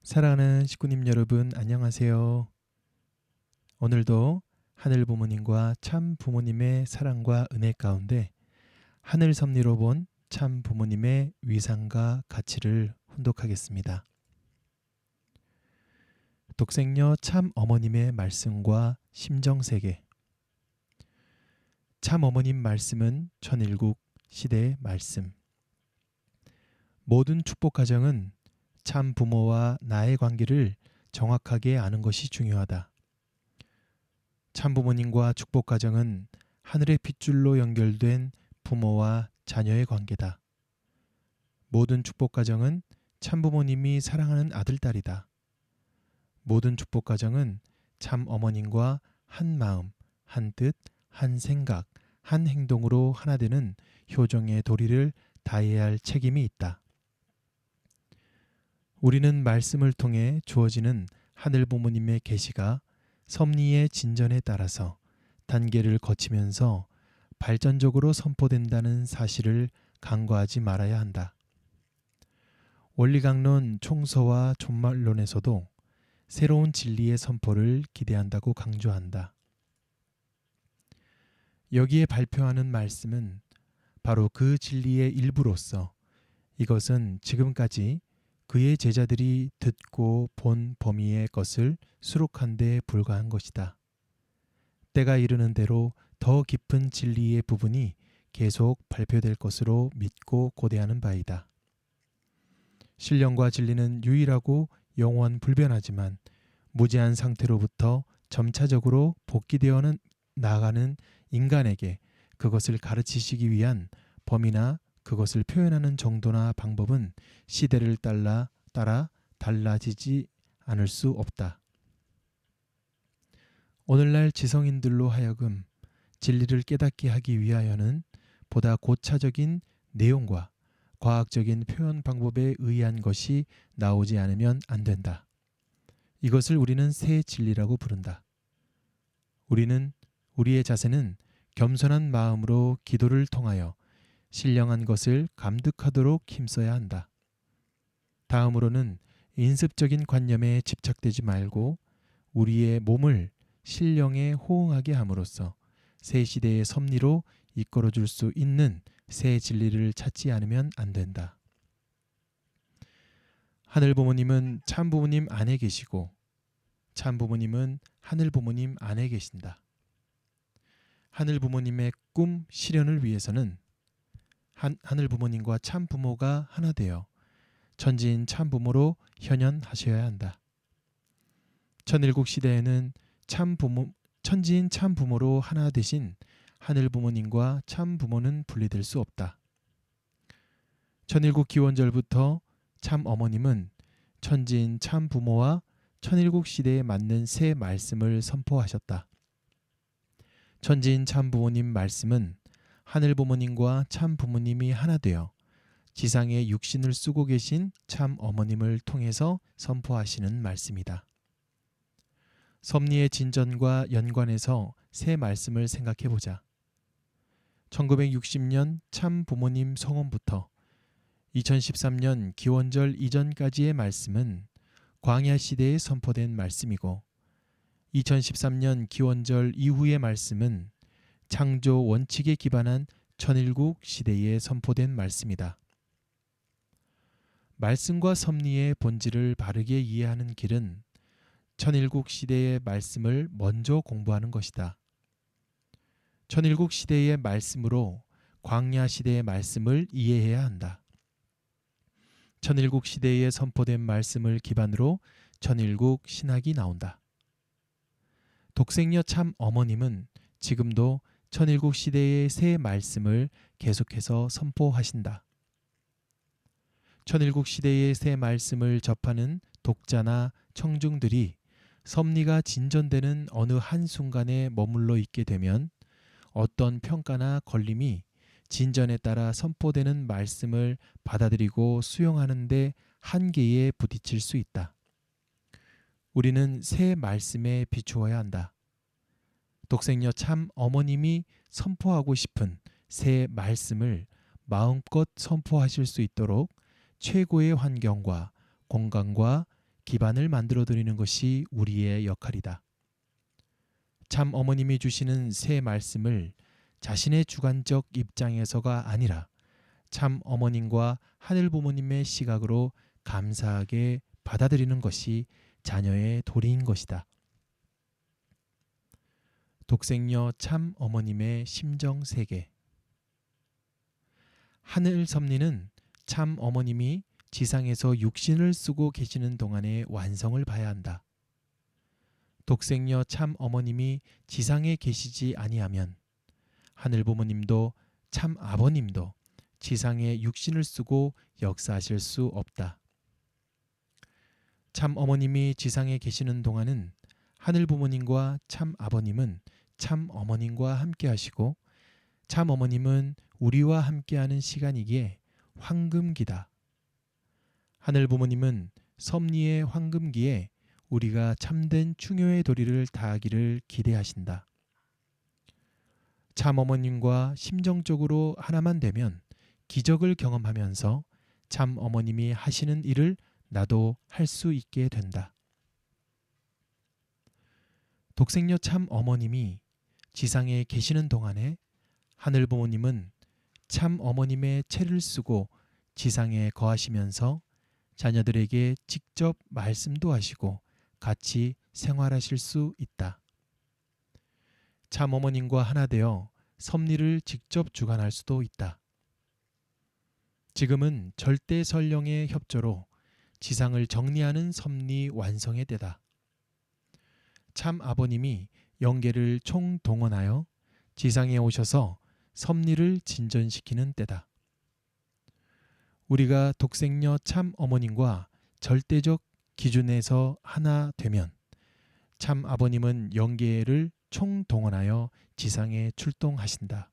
사랑하는 식구님 여러분, 안녕하세요. 오늘도 하늘 부모님과 참 부모님의 사랑과 은혜 가운데 하늘 섭리로 본 참 부모님의 위상과 가치를 훈독하겠습니다. 독생녀 참 어머님의 말씀과 심정세계. 참 어머님 말씀은 천일국 시대의 말씀. 모든 축복 가정은 참 부모와 나의 관계를 정확하게 아는 것이 중요하다. 참부모님과 축복 가정은 하늘의 핏줄로 연결된 부모와 자녀의 관계다. 모든 축복 가정은 참부모님이 사랑하는 아들, 딸이다. 모든 축복 가정은 참 어머님과 한 마음, 한 뜻, 한 생각, 한 행동으로 하나 되는 효정의 도리를 다해야 할 책임이 있다. 우리는 말씀을 통해 주어지는 하늘 부모님의 계시가 섭리의 진전에 따라서 단계를 거치면서 발전적으로 선포된다는 사실을 간과하지 말아야 한다. 원리강론 총서와 종말론에서도 새로운 진리의 선포를 기대한다고 강조한다. 여기에 발표하는 말씀은 바로 그 진리의 일부로서 이것은 지금까지 그의 제자들이 듣고 본 범위의 것을 수록한 데 불과한 것이다. 때가 이르는 대로 더 깊은 진리의 부분이 계속 발표될 것으로 믿고 고대하는 바이다. 신령과 진리는 유일하고 영원 불변하지만 무제한 상태로부터 점차적으로 복귀되어 나가는 인간에게 그것을 가르치시기 위한 범위나 그것을 표현하는 정도나 방법은 시대를 따라 달라지지 않을 수 없다. 오늘날 지성인들로 하여금 진리를 깨닫게 하기 위하여는 보다 고차적인 내용과 과학적인 표현 방법에 의한 것이 나오지 않으면 안 된다. 이것을 우리는 새 진리라고 부른다. 우리의 자세는 겸손한 마음으로 기도를 통하여 신령한 것을 감득하도록 힘써야 한다. 다음으로는 인습적인 관념에 집착되지 말고 우리의 몸을 신령에 호응하게 함으로써 새 시대의 섭리로 이끌어줄 수 있는 새 진리를 찾지 않으면 안 된다. 하늘 부모님은 참 부모님 안에 계시고 참 부모님은 하늘 부모님 안에 계신다. 하늘 부모님의 꿈 실현을 위해서는 하늘 부모님과 참 부모가 하나 되어 천지인 참 부모로 현현하셔야 한다. 천일국 시대에는 천지인 참 부모로 하나 되신 하늘 부모님과 참 부모는 분리될 수 없다. 천일국 기원절부터 참 어머님은 천지인 참 부모와 천일국 시대에 맞는 새 말씀을 선포하셨다. 천지인 참 부모님 말씀은 하늘 부모님과 참 부모님이 하나 되어 지상에 육신을 쓰고 계신 참 어머님을 통해서 선포하시는 말씀이다. 섭리의 진전과 연관해서 새 말씀을 생각해 보자. 1960년 참 부모님 성원부터 2013년 기원절 이전까지의 말씀은 광야 시대에 선포된 말씀이고 2013년 기원절 이후의 말씀은 창조 원칙에 기반한 천일국 시대에 선포된 말씀이다. 말씀과 섭리의 본질을 바르게 이해하는 길은 천일국 시대의 말씀을 먼저 공부하는 것이다. 천일국 시대의 말씀으로 광야 시대의 말씀을 이해해야 한다. 천일국 시대에 선포된 말씀을 기반으로 천일국 신학이 나온다. 독생녀 참 어머님은 지금도 천일국 시대의 새 말씀을 계속해서 선포하신다. 천일국 시대의 새 말씀을 접하는 독자나 청중들이 섭리가 진전되는 어느 한순간에 머물러 있게 되면 어떤 평가나 걸림이 진전에 따라 선포되는 말씀을 받아들이고 수용하는 데 한계에 부딪힐 수 있다. 우리는 새 말씀에 비추어야 한다. 독생녀 참 어머님이 선포하고 싶은 새 말씀을 마음껏 선포하실 수 있도록 최고의 환경과 공간과 기반을 만들어 드리는 것이 우리의 역할이다. 참 어머님이 주시는 새 말씀을 자신의 주관적 입장에서가 아니라 참 어머님과 하늘 부모님의 시각으로 감사하게 받아들이는 것이 자녀의 도리인 것이다. 독생녀 참 어머님의 심정 세계. 하늘 섭리는 참 어머님이 지상에서 육신을 쓰고 계시는 동안의 완성을 봐야 한다. 독생녀 참 어머님이 지상에 계시지 아니하면 하늘 부모님도 참 아버님도 지상에 육신을 쓰고 역사하실 수 없다. 참 어머님이 지상에 계시는 동안은 하늘 부모님과 참 아버님은 참 어머님과 함께 하시고 참 어머님은 우리와 함께하는 시간이기에 황금기다. 하늘 부모님은 섭리의 황금기에 우리가 참된 충효의 도리를 다하기를 기대하신다. 참 어머님과 심정적으로 하나만 되면 기적을 경험하면서 참 어머님이 하시는 일을 나도 할 수 있게 된다. 독생녀 참 어머님이 지상에 계시는 동안에 하늘 부모님은 참 어머님의 채를 쓰고 지상에 거하시면서 자녀들에게 직접 말씀도 하시고 같이 생활하실 수 있다. 참 어머님과 하나 되어 섭리를 직접 주관할 수도 있다. 지금은 절대 설령의 협조로 지상을 정리하는 섭리 완성의 때다. 참 아버님이 영계를 총동원하여 지상에 오셔서 섭리를 진전시키는 때다. 우리가 독생녀 참 어머님과 절대적 기준에서 하나 되면 참 아버님은 영계를 총동원하여 지상에 출동하신다.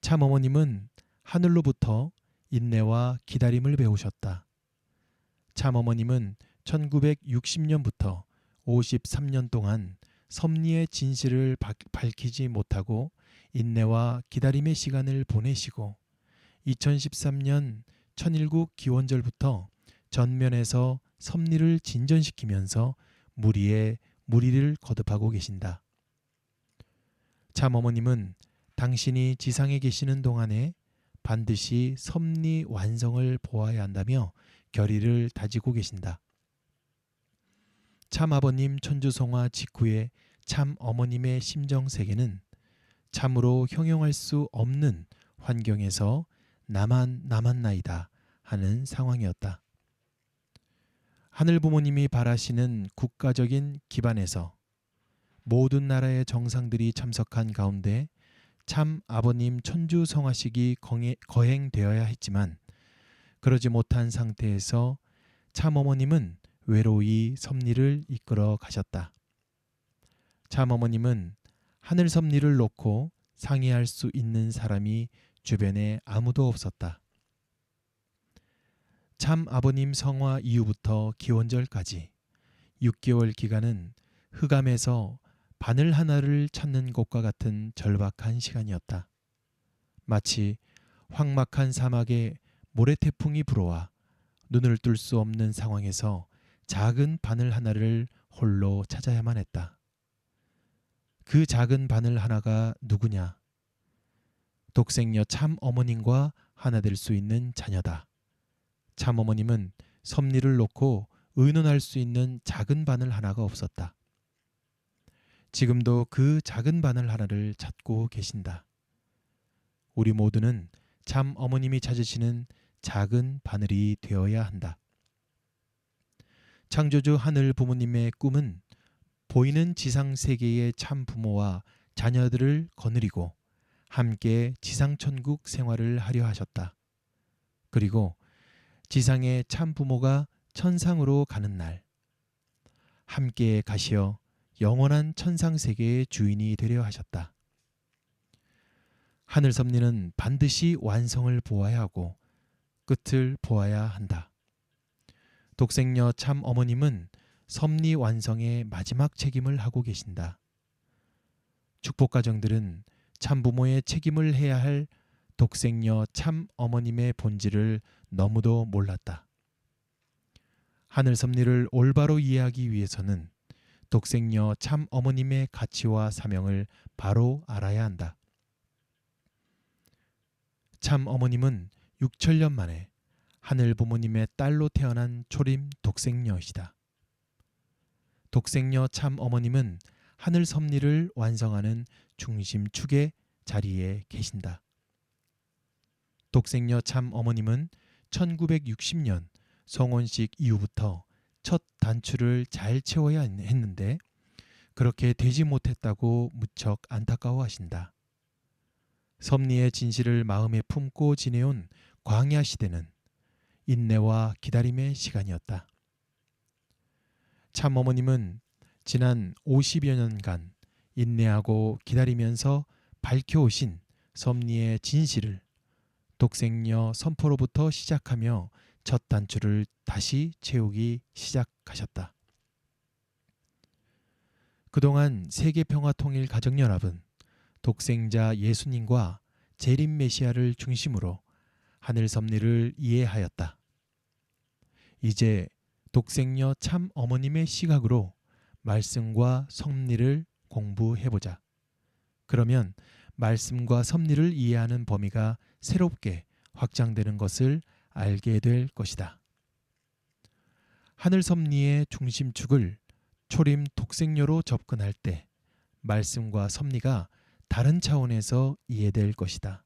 참 어머님은 하늘로부터 인내와 기다림을 배우셨다. 참 어머님은 1960년부터 53년 동안 섭리의 진실을 밝히지 못하고 인내와 기다림의 시간을 보내시고 2013년 천일국 기원절부터 전면에서 섭리를 진전시키면서 무리에 무리를 거듭하고 계신다. 참 어머님은 당신이 지상에 계시는 동안에 반드시 섭리 완성을 보아야 한다며 결의를 다지고 계신다. 참 아버님 천주성화 직후에 참 어머님의 심정세계는 참으로 형용할 수 없는 환경에서 나만 남았나이다 하는 상황이었다. 하늘 부모님이 바라시는 국가적인 기반에서 모든 나라의 정상들이 참석한 가운데 참 아버님 천주 성화식이 거행되어야 했지만 그러지 못한 상태에서 참 어머님은 외로이 섭리를 이끌어 가셨다. 참 어머님은 하늘 섭리를 놓고 상의할 수 있는 사람이 주변에 아무도 없었다. 참 아버님 성화 이후부터 기원절까지 6개월 기간은 흑암에서 바늘 하나를 찾는 것과 같은 절박한 시간이었다. 마치 황막한 사막에 모래태풍이 불어와 눈을 뜰 수 없는 상황에서 작은 바늘 하나를 홀로 찾아야만 했다. 그 작은 바늘 하나가 누구냐? 독생녀 참 어머님과 하나 될 수 있는 자녀다. 참 어머님은 섭리를 놓고 의논할 수 있는 작은 바늘 하나가 없었다. 지금도 그 작은 바늘 하나를 찾고 계신다. 우리 모두는 참 어머님이 찾으시는 작은 바늘이 되어야 한다. 창조주 하늘 부모님의 꿈은 보이는 지상 세계의 참 부모와 자녀들을 거느리고 함께 지상천국 생활을 하려 하셨다. 그리고 지상의 참 부모가 천상으로 가는 날 함께 가시어 영원한 천상세계의 주인이 되려 하셨다. 하늘 섭리는 반드시 완성을 보아야 하고 끝을 보아야 한다. 독생녀 참 어머님은 섭리 완성의 마지막 책임을 하고 계신다. 축복가정들은 참 부모의 책임을 해야 할 독생녀 참 어머님의 본질을 너무도 몰랐다. 하늘 섭리를 올바로 이해하기 위해서는 독생녀 참 어머님의 가치와 사명을 바로 알아야 한다. 참 어머님은 6천년 만에 하늘 부모님의 딸로 태어난 초림 독생녀이시다. 독생녀 참 어머님은 하늘 섭리를 완성하는 중심축의 자리에 계신다. 독생녀 참 어머님은 1960년 성혼식 이후부터 첫 단추를 잘 채워야 했는데 그렇게 되지 못했다고 무척 안타까워하신다. 섭리의 진실을 마음에 품고 지내온 광야 시대는 인내와 기다림의 시간이었다. 참 어머님은 지난 50여 년간 인내하고 기다리면서 밝혀오신 섭리의 진실을 독생녀 선포로부터 시작하며 첫 단추를 다시 채우기 시작하셨다. 그동안 세계평화통일 가정연합은 독생자 예수님과 재림 메시아를 중심으로 하늘 섭리를 이해하였다. 이제 독생녀 참 어머님의 시각으로 말씀과 섭리를 공부해보자. 그러면 말씀과 섭리를 이해하는 범위가 새롭게 확장되는 것을 알게 될 것이다. 하늘 섭리의 중심축을 초림 독생녀로 접근할 때 말씀과 섭리가 다른 차원에서 이해될 것이다.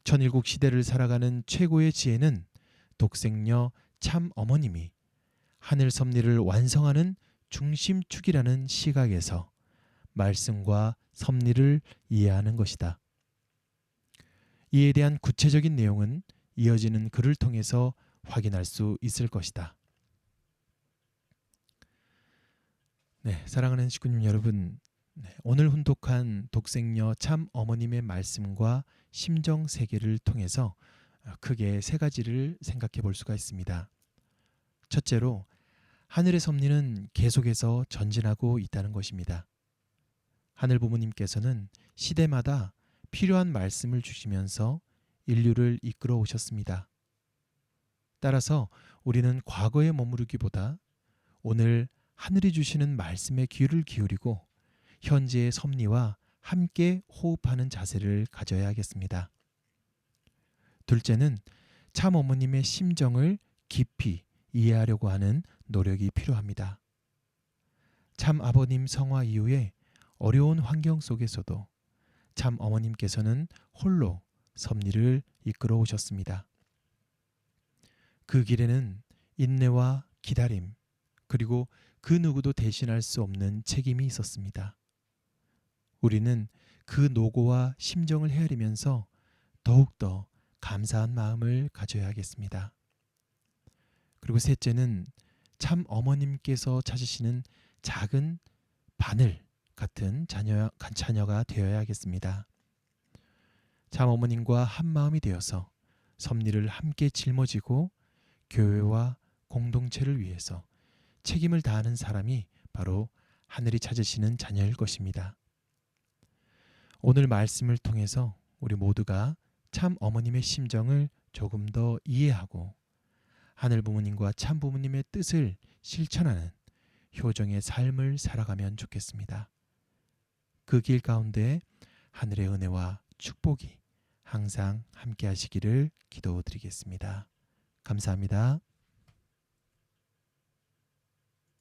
천일국 시대를 살아가는 최고의 지혜는 독생녀 참 어머님이 하늘 섭리를 완성하는 중심축이라는 시각에서 말씀과 섭리를 이해하는 것이다. 이에 대한 구체적인 내용은 이어지는 글을 통해서 확인할 수 있을 것이다. 네, 사랑하는 식구님 여러분, 오늘 훈독한 독생녀 참 어머님의 말씀과 심정 세계를 통해서 크게 세 가지를 생각해 볼 수가 있습니다. 첫째로 하늘의 섭리는 계속해서 전진하고 있다는 것입니다. 하늘 부모님께서는 시대마다 필요한 말씀을 주시면서 인류를 이끌어 오셨습니다. 따라서 우리는 과거에 머무르기보다 오늘 하늘이 주시는 말씀에 귀를 기울이고 현재의 섭리와 함께 호흡하는 자세를 가져야겠습니다. 둘째는 참 어머님의 심정을 깊이 이해하려고 하는 노력이 필요합니다. 참 아버님 성화 이후에 어려운 환경 속에서도 참 어머님께서는 홀로 섭리를 이끌어 오셨습니다. 그 길에는 인내와 기다림, 그리고 그 누구도 대신할 수 없는 책임이 있었습니다. 우리는 그 노고와 심정을 헤아리면서 더욱더 감사한 마음을 가져야겠습니다. 그리고 셋째는 참 어머님께서 찾으시는 작은 바늘 같은 자녀가 되어야겠습니다. 참 어머님과 한 마음이 되어서 섭리를 함께 짊어지고 교회와 공동체를 위해서 책임을 다하는 사람이 바로 하늘이 찾으시는 자녀일 것입니다. 오늘 말씀을 통해서 우리 모두가 참 어머님의 심정을 조금 더 이해하고 하늘 부모님과 참 부모님의 뜻을 실천하는 효정의 삶을 살아가면 좋겠습니다. 그 길 가운데 하늘의 은혜와 축복이 항상 함께 하시기를 기도드리겠습니다. 감사합니다.